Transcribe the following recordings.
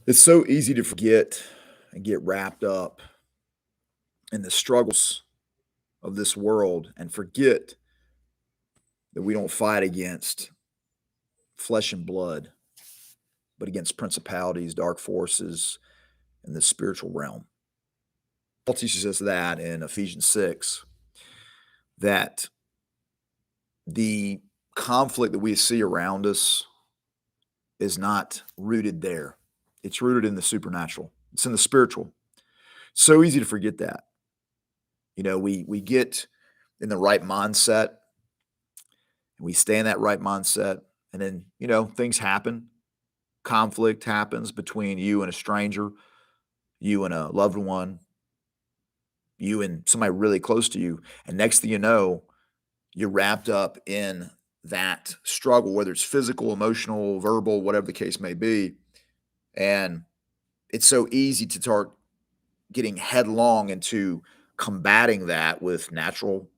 It's so easy to forget and get wrapped up in the struggles of this world and forget that we don't fight against flesh and blood, but against principalities, dark forces, and the spiritual realm. Paul teaches us that in Ephesians 6, that the conflict that we see around us is not rooted there. It's rooted in the supernatural. It's in the spiritual. So easy to forget that. We get in the right mindset, and we stay in that right mindset, and then, things happen. Conflict happens between you and a stranger, you and a loved one, you and somebody really close to you. And next thing you know, you're wrapped up in that struggle, whether it's physical, emotional, verbal, whatever the case may be. And it's so easy to start getting headlong into combating that with natural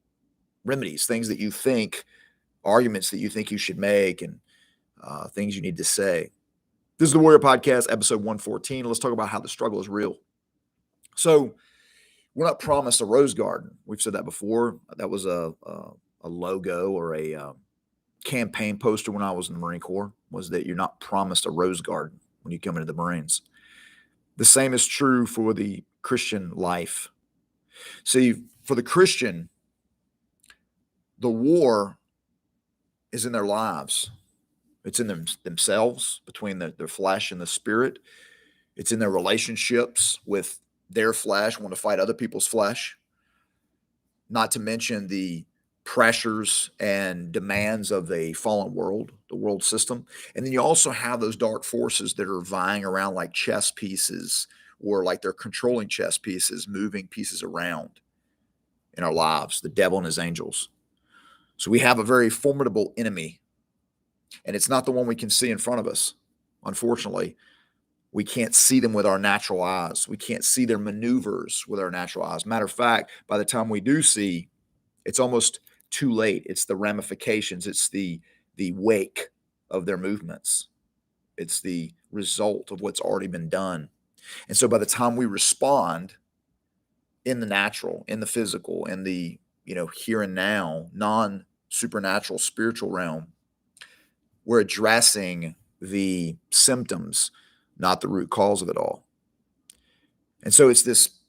remedies, things that you think, arguments that you think you should make, and things you need to say. This is the Warrior Podcast, episode 114. Let's talk about how the struggle is real. So, we're not promised a rose garden. We've said that before. That was a logo or a campaign poster when I was in the Marine Corps, was that you're not promised a rose garden when you come into the Marines. The same is true for the Christian life. See, for the Christian, the war is in their lives. It's in themselves, between their flesh and the spirit. It's in their relationships with their flesh, want to fight other people's flesh. Not to mention the pressures and demands of a fallen world, the world system. And then you also have those dark forces that are vying around like chess pieces, or like they're controlling chess pieces, moving pieces around in our lives, the devil and his angels. So we have a very formidable enemy, and it's not the one we can see in front of us. Unfortunately, we can't see them with our natural eyes. We can't see their maneuvers with our natural eyes. Matter of fact, by the time we do see, it's almost too late. It's the ramifications. It's the wake of their movements. It's the result of what's already been done. And so by the time we respond in the natural, in the physical, in the here and now, non-supernatural spiritual realm, we're addressing the symptoms, not the root cause of it all. And so it's this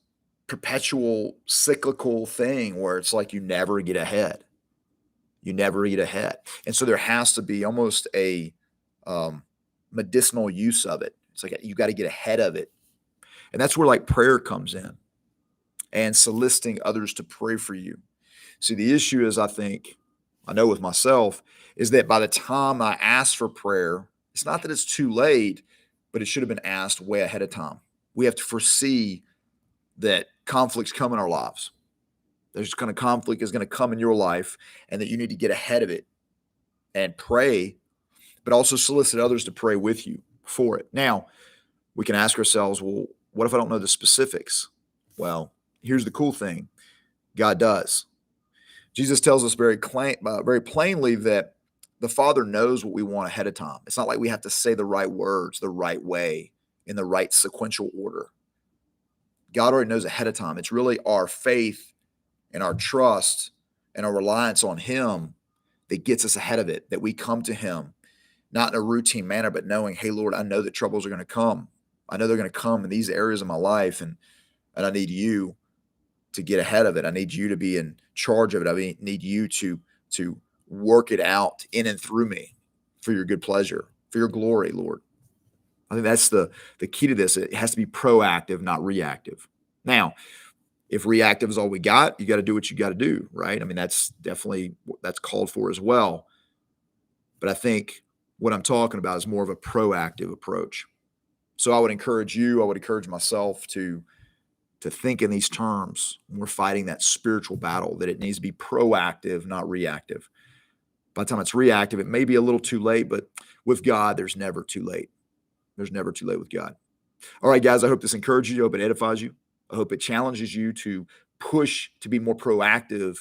perpetual cyclical thing where it's like you never get ahead. You never get ahead. And so there has to be almost a medicinal use of it. It's like you got to get ahead of it. And that's where like prayer comes in, and soliciting others to pray for you. See, the issue is, I know with myself, is that by the time I ask for prayer, it's not that it's too late, but it should have been asked way ahead of time. We have to foresee that conflicts come in our lives. Conflict is going to come in your life, and that you need to get ahead of it and pray, but also solicit others to pray with you for it. Now, we can ask ourselves, well, what if I don't know the specifics? Well, here's the cool thing. God does. Jesus tells us very plainly that the Father knows what we want ahead of time. It's not like we have to say the right words the right way, in the right sequential order. God already knows ahead of time. It's really our faith and our trust and our reliance on Him that gets us ahead of it, that we come to Him, not in a routine manner, but knowing, hey, Lord, I know that troubles are going to come. I know they're going to come in these areas of my life, and I need you to get ahead of it. I need you to be in charge of it. I need you to work it out in and through me for your good pleasure, for your glory, Lord. I think that's the key to this. It has to be proactive, not reactive. Now, if reactive is all we got, you got to do what you got to do, right? I mean, that's called for as well. But I think what I'm talking about is more of a proactive approach. So I would encourage myself to think in these terms when we're fighting that spiritual battle, that it needs to be proactive, not reactive. By the time it's reactive, it may be a little too late, but with God, there's never too late. There's never too late with God. All right, guys, I hope this encourages you. I hope it edifies you. I hope it challenges you to push to be more proactive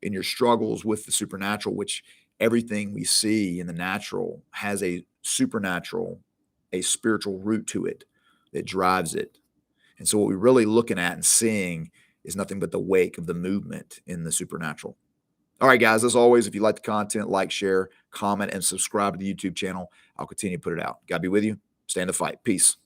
in your struggles with the supernatural, which everything we see in the natural has a supernatural, a spiritual root to it. that drives it. And so what we're really looking at and seeing is nothing but the wake of the movement in the supernatural. All right, guys, as always, if you like the content, like, share, comment, and subscribe to the YouTube channel. I'll continue to put it out. God be with you. Stay in the fight. Peace.